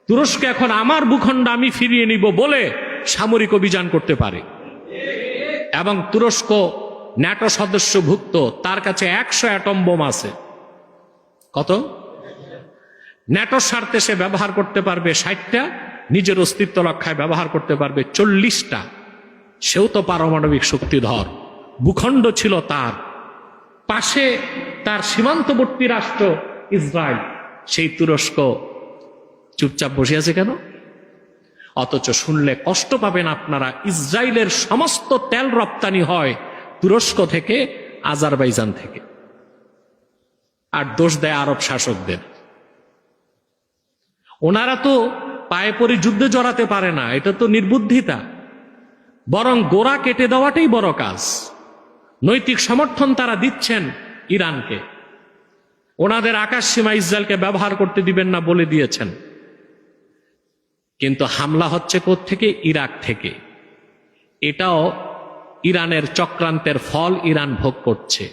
তুরস্ক এখন আমার ভূখণ্ড আমি ফিরিয়ে নিব বলে সামরিক অভিযান করতে পারে। এবং তুরস্ক ন্যাটো সদস্যভুক্ত, তার কাছে 100 অ্যাটম বোম আছে। কত? ন্যাটোর স্বার্থে সে ব্যবহার করতে পারবে 60টা, নিজের অস্তিত্ব রক্ষায় ব্যবহার করতে পারবে 40টা। সেও তো পারমাণবিক শক্তিধর। ভূখণ্ড ছিল তার, পাশে তার সীমান্তবর্তী রাষ্ট্র ইসরায়েল। সেই তুরস্ক চুপচাপ বসে আছে কেন? অথচ শুনলে কষ্ট পাবেন আপনারা, ইসরায়েলের সমস্ত তেল রপ্তানি হয় তুরস্ক থেকে, আজারবাইজান থেকে। আর দোষ দেয় আরব শাসকদের। ওনারা তো পায়ে পড়ে যুদ্ধে জড়াতে পারে না, এটা তো নির্বুদ্ধিতা। বরং গোড়া কেটে দেওয়াটাই বড় কাজ। নৈতিক সমর্থন তারা দিচ্ছেন ইরানকে। ওনাদের আকাশ সীমা ইসরায়েলকে ব্যবহার করতে দিবেন না বলে দিয়েছেন। কিন্তু হামলা হচ্ছে কোত্থেকে? ইরাক থেকে। এটাও ইরানের চক্রান্তের ফল ইরান ভোগ করছে।